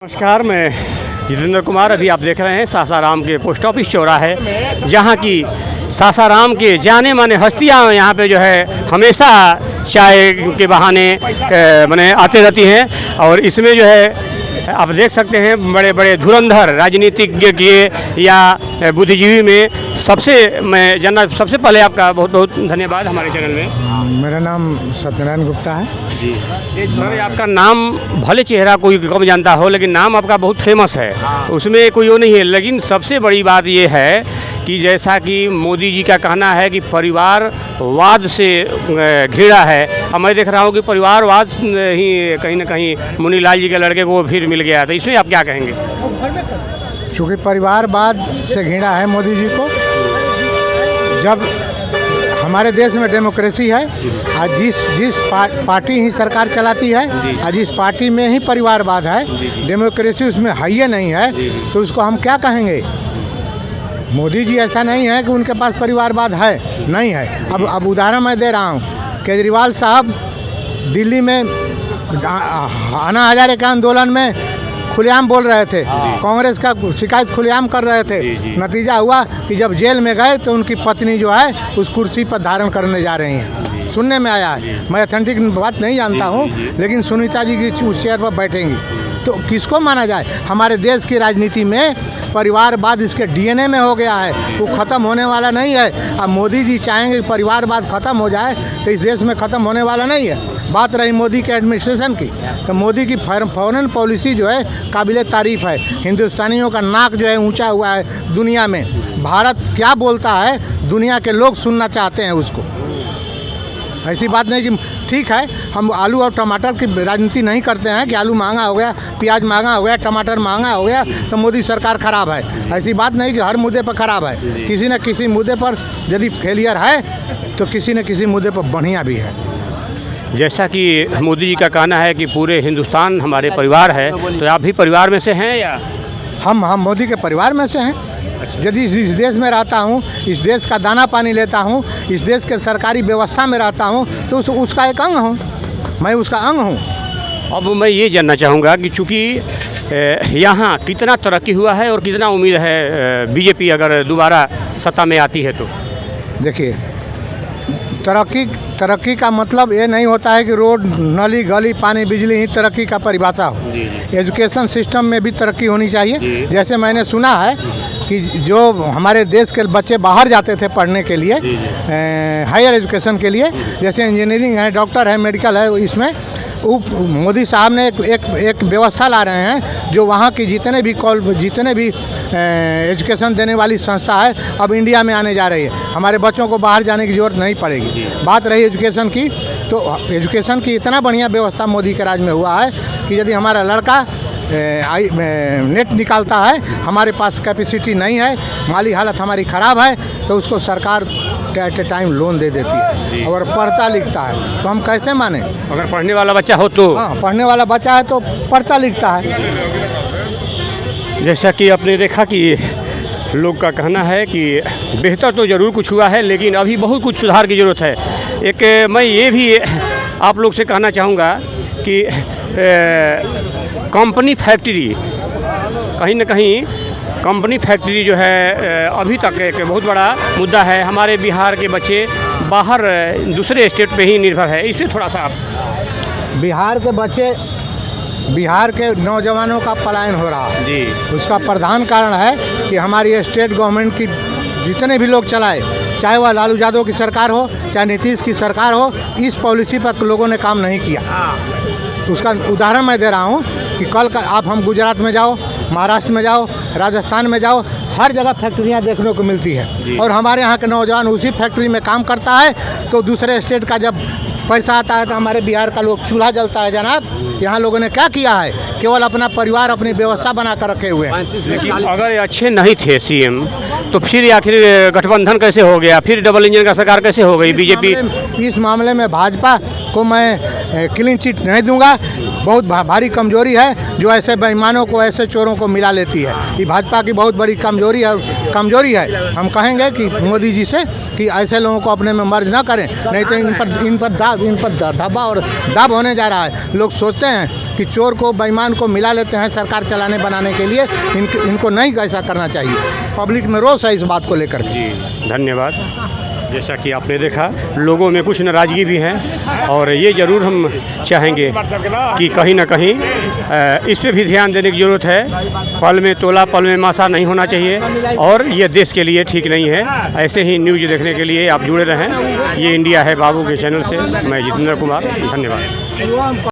नमस्कार, मैं जितेंद्र कुमार। अभी आप देख रहे हैं सासाराम के पोस्ट ऑफिस चौराहे, जहां की सासाराम के जाने माने हस्तियां यहाँ पे जो है हमेशा चाय के बहाने माने आते रहती हैं। और इसमें जो है आप देख सकते हैं बड़े बड़े धुरंधर राजनीतिज्ञ के या बुद्धिजीवी में सबसे पहले आपका बहुत बहुत धन्यवाद हमारे चैनल में। मेरा नाम सत्यनारायण गुप्ता है जी सर, आपका नाम भले चेहरा कोई कम जानता हो, लेकिन नाम आपका बहुत फेमस है, उसमें कोई वो नहीं है। लेकिन सबसे बड़ी बात ये है कि जैसा कि मोदी जी का कहना है कि परिवारवाद से घिरा है, अब मैं देख रहा हूँ कि परिवारवाद ही कहीं ना कहीं मुनीलाल जी के लड़के को फिर मिल गया, तो इसमें आप क्या कहेंगे? क्योंकि परिवारवाद से घिरा है मोदी जी को। जब हमारे देश में डेमोक्रेसी है, आज जिस पार्टी ही सरकार चलाती है, आज जिस पार्टी में ही परिवारवाद है, डेमोक्रेसी उसमें है ही नहीं है, तो उसको हम क्या कहेंगे? मोदी जी ऐसा नहीं है कि उनके पास परिवारवाद है, नहीं है। अब उदाहरण मैं दे रहा हूँ, केजरीवाल साहब दिल्ली में अन्ना हजारे के आंदोलन में खुलेआम बोल रहे थे, कांग्रेस का शिकायत खुलेआम कर रहे थे। नतीजा हुआ कि जब जेल में गए तो उनकी पत्नी जो है उस कुर्सी पर धारण करने जा रही हैं, सुनने में आया है। मैं ऑथेंटिक बात नहीं जानता हूँ, लेकिन सुनीता जी की उस चेयर पर बैठेंगी, तो किसको माना जाए? हमारे देश की राजनीति में परिवारवाद इसके डीएनए में हो गया है, वो ख़त्म होने वाला नहीं है। अब मोदी जी चाहेंगे कि परिवारवाद ख़त्म हो जाए, तो इस देश में ख़त्म होने वाला नहीं है। बात रही मोदी के एडमिनिस्ट्रेशन की, तो मोदी की फॉरेन पॉलिसी जो है काबिले तारीफ़ है। हिंदुस्तानियों का नाक जो है ऊंचा हुआ है दुनिया में। भारत क्या बोलता है, दुनिया के लोग सुनना चाहते हैं उसको। ऐसी बात नहीं कि ठीक है हम आलू और टमाटर की राजनीति नहीं करते हैं कि आलू महंगा हो गया, प्याज महंगा हो गया, टमाटर महंगा हो गया तो मोदी सरकार ख़राब है। ऐसी बात नहीं कि हर मुद्दे पर ख़राब है। किसी न किसी मुद्दे पर यदि फेलियर है तो किसी न किसी मुद्दे पर बढ़िया भी है। जैसा कि मोदी जी का कहना है कि पूरे हिंदुस्तान हमारे परिवार है, तो आप भी परिवार में से हैं या? हम मोदी के परिवार में से हैं। यदि इस देश में रहता हूँ, इस देश का दाना पानी लेता हूँ, इस देश के सरकारी व्यवस्था में रहता हूँ, तो उसका एक अंग हूँ, मैं उसका अंग हूँ। अब मैं ये जानना चाहूँगा कि चूँकि यहाँ कितना तरक्की हुआ है और कितना उम्मीद है बीजेपी अगर दोबारा सत्ता में आती है तो? देखिए, तरक्की का मतलब ये नहीं होता है कि रोड, नली, गली, पानी, बिजली ही तरक्की का परिभाषा हो। एजुकेशन सिस्टम में भी तरक्की होनी चाहिए। जैसे मैंने सुना है कि जो हमारे देश के बच्चे बाहर जाते थे पढ़ने के लिए, हायर एजुकेशन के लिए, जैसे इंजीनियरिंग है, डॉक्टर है, मेडिकल है, इसमें मोदी साहब ने एक व्यवस्था ला रहे हैं जो वहाँ की जितने भी एजुकेशन देने वाली संस्था है अब इंडिया में आने जा रही है। हमारे बच्चों को बाहर जाने की ज़रूरत नहीं पड़ेगी। बात रही एजुकेशन की, तो एजुकेशन की इतना बढ़िया व्यवस्था मोदी के राज में हुआ है कि यदि हमारा लड़का नेट निकालता है, हमारे पास कैपेसिटी नहीं है, माली हालत हमारी ख़राब है, तो उसको सरकार एट ए टाइम लोन दे देती है। अगर पढ़ता लिखता है तो हम कैसे माने? अगर पढ़ने वाला बच्चा हो तो? हाँ, पढ़ने वाला बच्चा है तो पढ़ता लिखता है। जैसा कि आपने देखा कि लोग का कहना है कि बेहतर तो ज़रूर कुछ हुआ है, लेकिन अभी बहुत कुछ सुधार की ज़रूरत है। एक मैं ये भी आप लोग से कहना चाहूँगा कि कंपनी फैक्ट्री, कहीं ना कहीं कंपनी फैक्ट्री जो है अभी तक एक बहुत बड़ा मुद्दा है। हमारे बिहार के बच्चे बाहर दूसरे स्टेट पे ही निर्भर है, इसमें थोड़ा सा आप। बिहार के नौजवानों का पलायन हो रहा है जी। उसका प्रधान कारण है कि हमारी स्टेट गवर्नमेंट की जितने भी लोग चलाए, चाहे वह लालू यादव की सरकार हो, चाहे नीतीश की सरकार हो, इस पॉलिसी पर लोगों ने काम नहीं किया। उसका उदाहरण मैं दे रहा हूँ कि कल का हम गुजरात में जाओ, महाराष्ट्र में जाओ, राजस्थान में जाओ, हर जगह फैक्ट्रियाँ देखने को मिलती है। और हमारे यहाँ के नौजवान उसी फैक्ट्री में काम करता है, तो दूसरे स्टेट का जब पैसा आता है तो हमारे बिहार का लोग चूल्हा जलता है। जनाब, यहाँ लोगों ने क्या किया है? केवल अपना परिवार, अपनी व्यवस्था बना कर रखे हुए हैं। लेकिन अगर अच्छे नहीं थे सीएम, तो फिर आखिर गठबंधन कैसे हो गया, फिर डबल इंजन का सरकार कैसे हो गई बीजेपी? इस मामले में भाजपा को मैं क्लीन चिट नहीं दूंगा। बहुत भारी कमजोरी है जो ऐसे बेईमानों को, ऐसे चोरों को मिला लेती है। ये भाजपा की बहुत बड़ी कमजोरी है। हम कहेंगे कि मोदी जी से कि ऐसे लोगों को अपने में मर्ज ना करें, नहीं तो इन पर दबा और दाब होने जा रहा है। लोग सोचते हैं कि चोर को, बेईमान को मिला लेते हैं सरकार चलाने बनाने के लिए। इनको नहीं ऐसा करना चाहिए। पब्लिक में रोष है इस बात को लेकर। जी धन्यवाद। जैसा कि आपने देखा, लोगों में कुछ नाराज़गी भी है और ये ज़रूर हम चाहेंगे कि कहीं ना कहीं इस पे भी ध्यान देने की ज़रूरत है। पल में तोला पल में मासा नहीं होना चाहिए और ये देश के लिए ठीक नहीं है। ऐसे ही न्यूज़ देखने के लिए आप जुड़े रहें। ये इंडिया है बाबू के चैनल से मैं जितेंद्र कुमार, धन्यवाद।